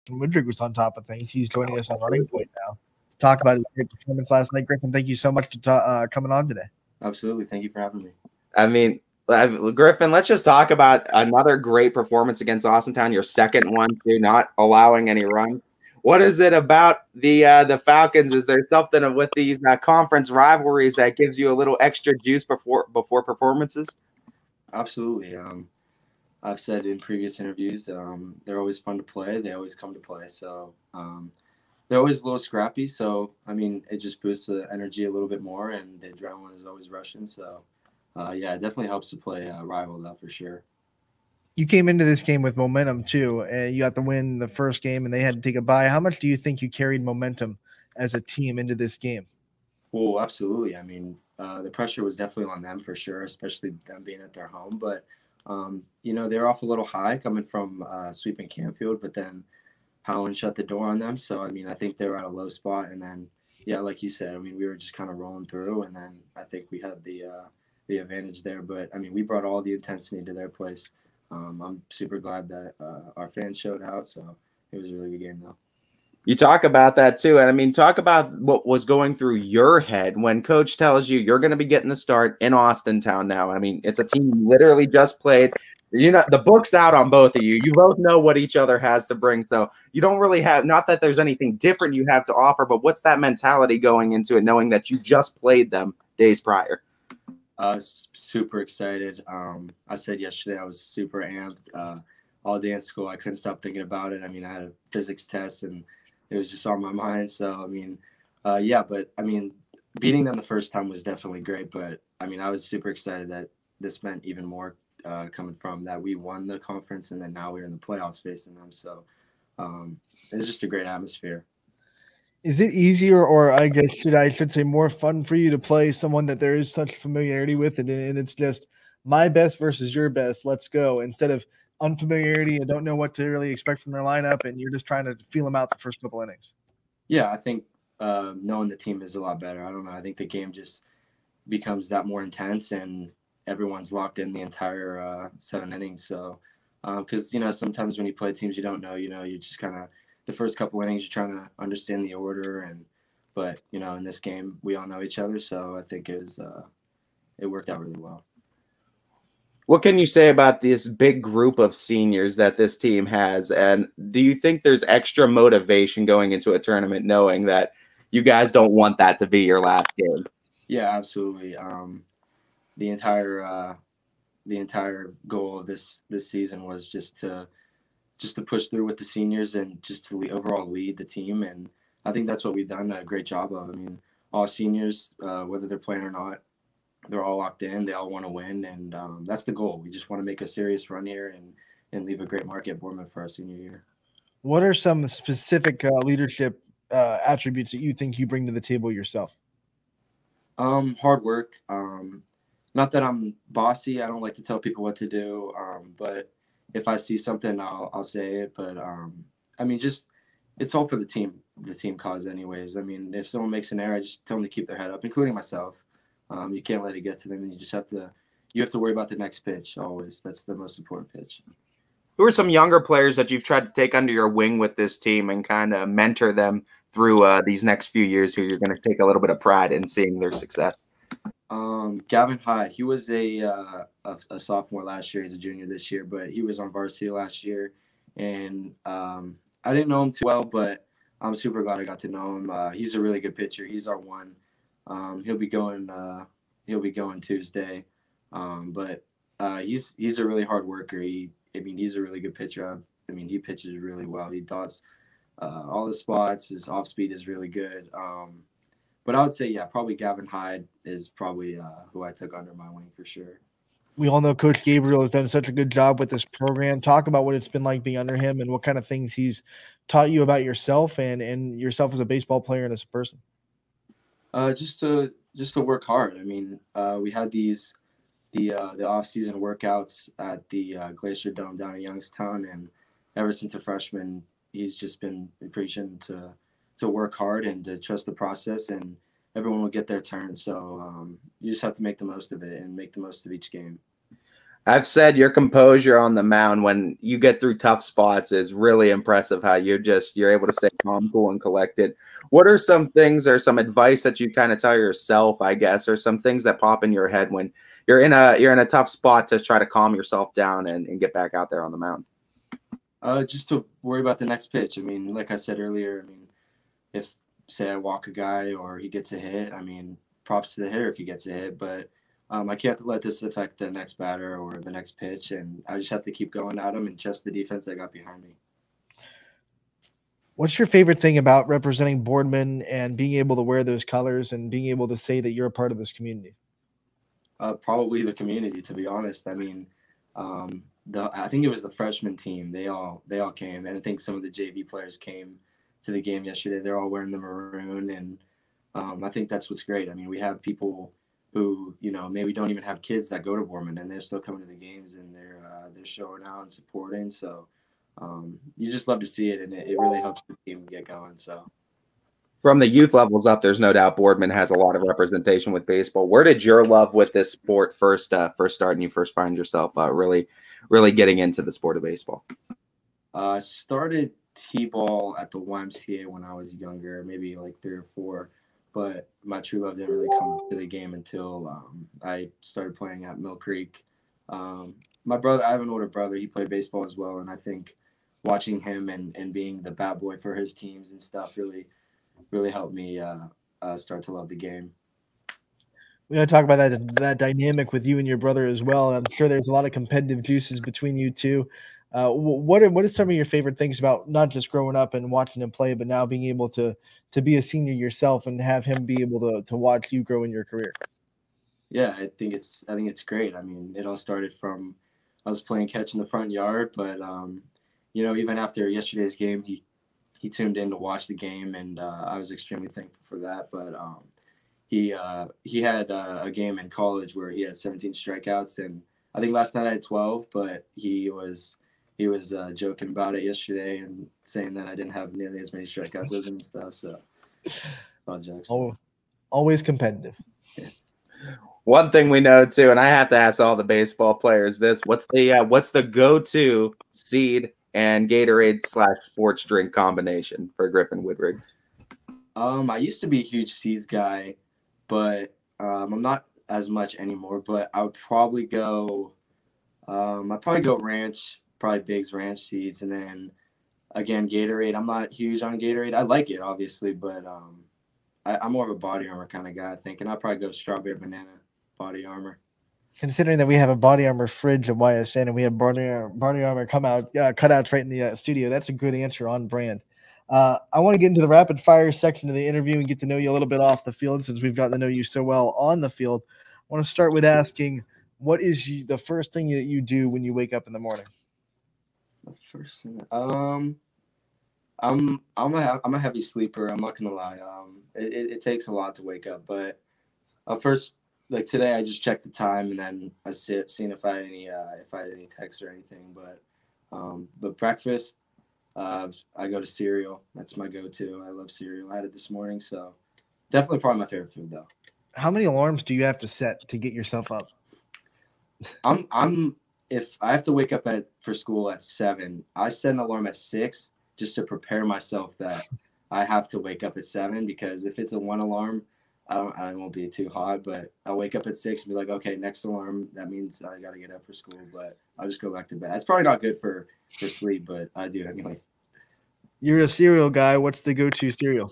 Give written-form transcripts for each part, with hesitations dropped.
Woodrig was on top of things. He's joining us on Running Point now to talk about his great performance last night. Griffin, thank you so much for coming on today. Absolutely. Thank you for having me. I mean, Griffin, let's just talk about another great performance against Austintown, your second one too, not allowing any run. What is it about the Falcons? Is there something with these conference rivalries that gives you a little extra juice before performances? Absolutely. I've said in previous interviews, they're always fun to play. They always come to play. So they're always a little scrappy. So, I mean, it just boosts the energy a little bit more, and the adrenaline is always rushing. So, yeah, it definitely helps to play a rival, though, for sure. You came into this game with momentum, too. You got the win the first game, and they had to take a bye. How much do you think you carried momentum as a team into this game? Well, absolutely. I mean, the pressure was definitely on them for sure, especially them being at their home. But, you know, they're off a little high coming from sweeping Canfield, but then Howland shut the door on them. So, I mean, I think they were at a low spot. And then, yeah, like you said, I mean, we were just kind of rolling through. And then I think we had the advantage there. But, I mean, we brought all the intensity to their place. I'm super glad that our fans showed out. So it was a really good game, though. You talk about that too. And I mean, talk about what was going through your head when coach tells you you're going to be getting the start in Austintown now. I mean, it's a team you literally just played. You know, the book's out on both of you. You both know what each other has to bring. So you don't really have, not that there's anything different you have to offer, but what's that mentality going into it, knowing that you just played them days prior? I was super excited. I said yesterday I was super amped. All day in school, I couldn't stop thinking about it. I mean, I had a physics test and it was just on my mind. So, I mean, yeah, but I mean, beating them the first time was definitely great. But I mean, I was super excited that this meant even more coming from that we won the conference and then now we're in the playoffs facing them. So it was just a great atmosphere. Is it easier, or I guess I should say more fun for you to play someone that there is such familiarity with, and it's just my best versus your best, let's go, instead of unfamiliarity and don't know what to really expect from their lineup, and you're just trying to feel them out the first couple innings? Yeah, I think knowing the team is a lot better. I don't know. I think the game just becomes that more intense, and everyone's locked in the entire 7 innings. So, because, you know, sometimes when you play teams you don't know, you know, you just kind of the first couple innings you're trying to understand the order, but you know, in this game we all know each other, so I think it worked out really well. What can you say about this big group of seniors that this team has? And do you think there's extra motivation going into a tournament knowing that you guys don't want that to be your last game? Yeah, absolutely. The entire goal of this season was just to push through with the seniors and just to overall lead the team. And I think that's what we've done a great job of. I mean, all seniors, whether they're playing or not, they're all locked in. They all want to win. And that's the goal. We just want to make a serious run here and leave a great mark at Boardman for our senior year. What are some specific leadership attributes that you think you bring to the table yourself? Hard work. Not that I'm bossy. I don't like to tell people what to do. But if I see something, I'll say it. But I mean, just it's all for the team cause anyways. I mean, if someone makes an error, I just tell them to keep their head up, including myself. You can't let it get to them, and you have to worry about the next pitch always. That's the most important pitch. Who are some younger players that you've tried to take under your wing with this team and kind of mentor them through these next few years who you're going to take a little bit of pride in seeing their success? Gavin Hyde, he was a sophomore last year. He's a junior this year, but he was on varsity last year. And I didn't know him too well, but I'm super glad I got to know him. He's a really good pitcher. He's our one. He'll be going Tuesday. But he's a really hard worker. He's a really good pitcher. He pitches really well. He does all the spots. His off speed is really good. But I would say, yeah, probably Gavin Hyde is probably who I took under my wing for sure. We all know Coach Gabriel has done such a good job with this program. Talk about what it's been like being under him and what kind of things he's taught you about yourself and yourself as a baseball player and as a person. Just to work hard. I mean, we had the off-season workouts at the Glacier Dome down in Youngstown, and ever since a freshman, he's just been preaching to work hard and to trust the process, and everyone will get their turn. So you just have to make the most of it and make the most of each game. I've said your composure on the mound when you get through tough spots is really impressive. How you're able to stay calm, cool, and collected. What are some things or some advice that you kind of tell yourself, I guess, or some things that pop in your head when you're in a tough spot to try to calm yourself down and get back out there on the mound? Just to worry about the next pitch. I mean, like I said earlier, I mean, if say I walk a guy or he gets a hit, I mean, props to the hitter if he gets a hit, but I can't let this affect the next batter or the next pitch, and I just have to keep going at him and trust the defense I got behind me. What's your favorite thing about representing Boardman and being able to wear those colors and being able to say that you're a part of this community? Probably the community, to be honest. I mean, I think it was the freshman team. They all came, and I think some of the JV players came to the game yesterday. They're all wearing the maroon, and I think that's what's great. I mean, we have people who, you know, maybe don't even have kids that go to Boardman, and they're still coming to the games, and they're showing out and supporting. So you just love to see it, and it really helps the team get going. So from the youth levels up, there's no doubt Boardman has a lot of representation with baseball. Where did your love with this sport first start, and you first find yourself really getting into the sport of baseball? I started T-ball at the YMCA when I was younger, maybe like 3 or 4. But my true love didn't really come to the game until I started playing at Mill Creek. My brother, I have an older brother. He played baseball as well, and I think watching him and being the bat boy for his teams and stuff really helped me start to love the game. We're going to talk about that dynamic with you and your brother as well. I'm sure there's a lot of competitive juices between you two. What are some of your favorite things about not just growing up and watching him play, but now being able to be a senior yourself and have him be able to watch you grow in your career? Yeah, I think it's great. I mean, it all started from I was playing catch in the front yard, but you know, even after yesterday's game, he tuned in to watch the game, and I was extremely thankful for that. But he had a game in college where he had 17 strikeouts, and I think last night I had 12, but he was joking about it yesterday and saying that I didn't have nearly as many strikeouts as him and stuff. So it's all jokes. Always competitive. One thing we know too, and I have to ask all the baseball players this: what's the go-to seed and Gatorade / sports drink combination for Griffin Widrig? I used to be a huge seeds guy, but I'm not as much anymore. But I would probably go. I'd probably go ranch, probably Big's ranch seeds, and then again Gatorade. I'm not huge on Gatorade. I like it obviously, but I'm more of a Body Armor kind of guy, I think, and I'd probably go strawberry banana Body Armor. Considering that we have a Body Armor fridge at YSN and we have Body Armor cutouts right in the studio, that's a good answer, on brand. I want to get into the rapid fire section of the interview and get to know you a little bit off the field, since we've gotten to know you so well on the field. I want to start with asking, what is the first thing that you do when you wake up in the morning? The first thing, I'm a heavy sleeper. I'm not gonna lie. It takes a lot to wake up, but first, like today, I just checked the time and then I seen if I had any texts or anything. But breakfast, I go to cereal. That's my go-to. I love cereal. I had it this morning, so definitely probably my favorite food though. How many alarms do you have to set to get yourself up? If I have to wake up for school at 7, I set an alarm at 6 just to prepare myself that I have to wake up at 7, because if it's a 1 alarm, I won't be too hot, but I'll wake up at 6 and be like, okay, next alarm, that means I got to get up for school, but I'll just go back to bed. It's probably not good for sleep, but I do it anyways. You're a cereal guy. What's the go-to cereal?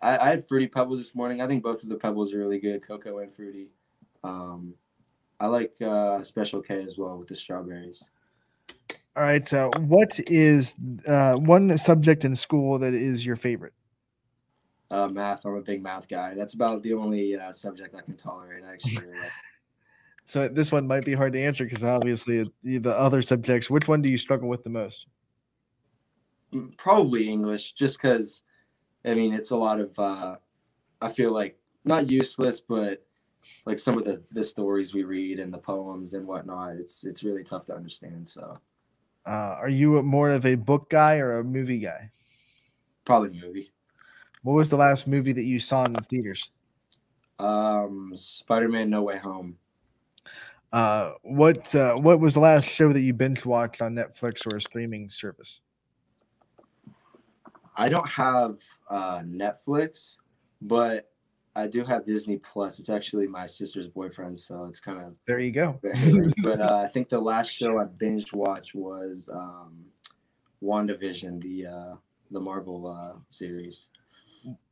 I had Fruity Pebbles this morning. I think both of the Pebbles are really good, cocoa and fruity. I like Special K as well with the strawberries. All right. What is one subject in school that is your favorite? Math. I'm a big math guy. That's about the only subject I can tolerate, actually. So this one might be hard to answer because obviously the other subjects. Which one do you struggle with the most? Probably English, just because, I mean, it's a lot of, I feel like, not useless, but like some of the stories we read and the poems and whatnot, it's really tough to understand. So. Are you more of a book guy or a movie guy? Probably movie. What was the last movie that you saw in the theaters? Spider-Man: No Way Home. What was the last show that you binge watched on Netflix or a streaming service? I don't have Netflix, but I do have Disney Plus. It's actually my sister's boyfriend, so it's kind of There you go. But I think the last show I binge watched was WandaVision, the Marvel series.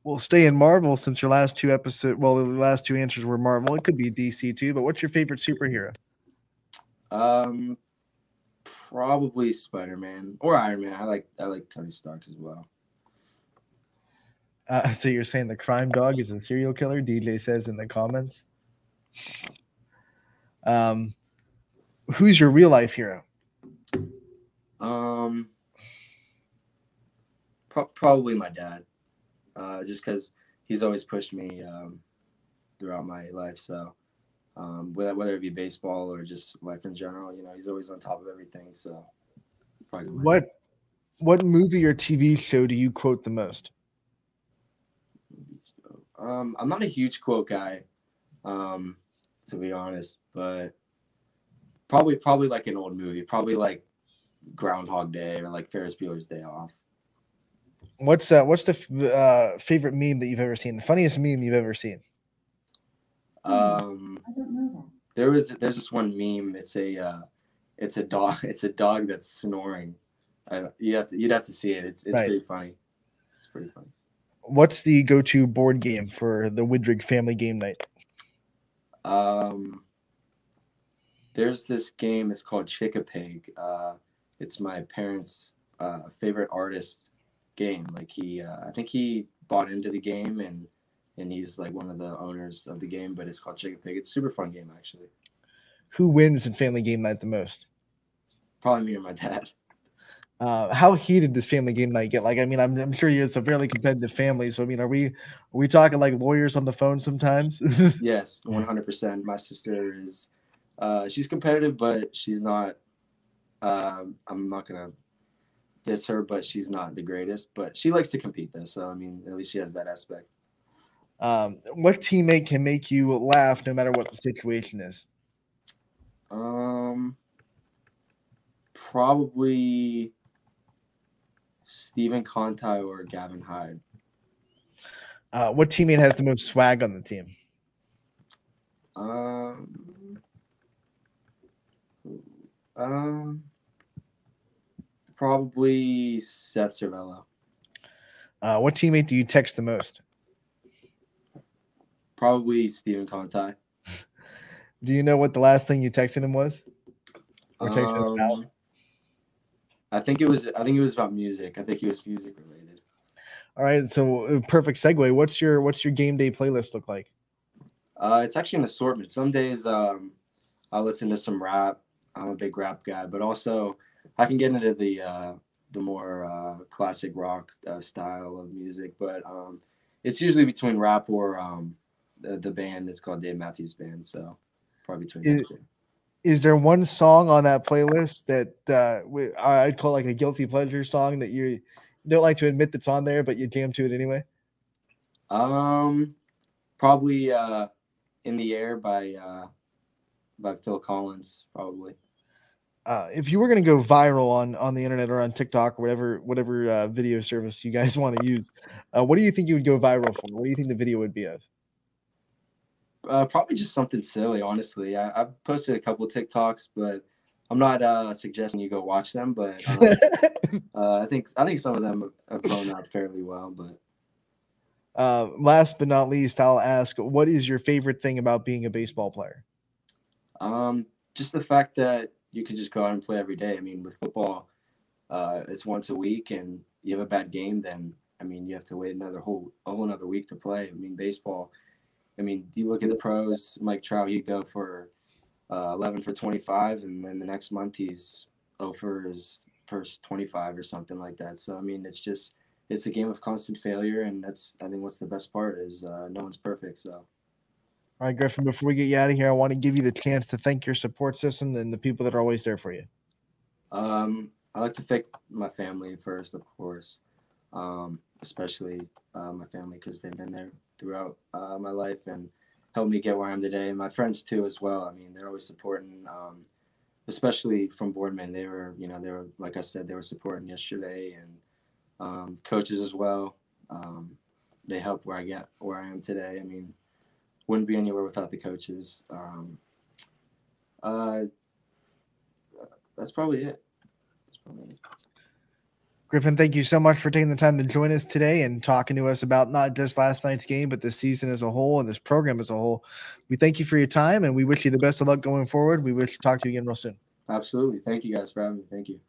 We'll stay in Marvel since your last two episodes. Well, the last two answers were Marvel. It could be DC too. But what's your favorite superhero? Probably Spider-Man or Iron Man. I like Tony Stark as well. So you're saying the crime dog is a serial killer? DJ says in the comments. Who's your real life hero? Probably my dad. Just because he's always pushed me throughout my life. So whether it be baseball or just life in general, he's always on top of everything. So probably what movie or TV show do you quote the most? I'm not a huge quote guy, to be honest, but probably like an old movie, probably like Groundhog Day or like Ferris Bueller's Day Off. What's the favorite meme that you've ever seen? The funniest meme you've ever seen? I don't know that. There's this one meme. It's a dog. It's a dog that's snoring. You'd have to see it. It's Right. pretty funny. It's pretty funny. What's the go-to board game for the Woodrig family game night? There's this game. It's called Chick-a-Pig. It's my parents' favorite artist game. Like I think he bought into the game and he's like one of the owners of the game. But it's called Chick-a-Pig. It's a super fun game actually. Who wins in family game night the most? Probably me or my dad. How heated does family game night get? Like, I mean, I'm sure it's a fairly competitive family. So, I mean, are we talking like lawyers on the phone sometimes? Yes, 100%. My sister is, she's competitive, but she's not. I'm not gonna diss her, but she's not the greatest. But she likes to compete, though. So, I mean, at least she has that aspect. What teammate can make you laugh no matter what the situation is? Probably Stephen Conti or Gavin Hyde. What teammate has the most swag on the team? Probably Seth Cervello. What teammate do you text the most? Probably Stephen Conti. Do you know what the last thing you texted him was? Or texted him about? I think it was about music. I think it was music related. All right, so perfect segue. What's your game day playlist look like? It's actually an assortment. Some days I listen to some rap. I'm a big rap guy, but also I can get into the more classic rock style of music. But it's usually between rap or the band. It's called Dave Matthews Band. So probably between those two. Is there one song on that playlist that I'd call like a guilty pleasure song that you don't like to admit that's on there, but you jam to it anyway? Probably "In the Air" by Phil Collins, probably. If you were going to go viral on the internet or on TikTok or whatever video service you guys want to use, what do you think you would go viral for? What do you think the video would be of? Probably just something silly, honestly. I've posted a couple of TikToks, but I'm not suggesting you go watch them. But I think some of them have blown up fairly well. But last but not least, I'll ask, what is your favorite thing about being a baseball player? Just the fact that you can just go out and play every day. I mean, with football, it's once a week, and you have a bad game, then I mean, you have to wait a whole another week to play. I mean, baseball. I mean, you look at the pros, Mike Trout, he'd go for 11 for 25, and then the next month he's 0 for his first 25 or something like that. So, I mean, it's a game of constant failure, and I think what's the best part is no one's perfect. So, all right, Griffin, before we get you out of here, I want to give you the chance to thank your support system and the people that are always there for you. I like to thank my family first, of course, especially my family because they've been there throughout my life, and helped me get where I am today. And my friends too, as well. I mean, they're always supporting, especially from Boardman. They were, like I said, they were supporting yesterday, and coaches as well. They helped where I am today. I mean, wouldn't be anywhere without the coaches. That's probably it. Griffin, thank you so much for taking the time to join us today and talking to us about not just last night's game, but this season as a whole and this program as a whole. We thank you for your time, and we wish you the best of luck going forward. We wish to talk to you again real soon. Absolutely. Thank you guys for having me. Thank you.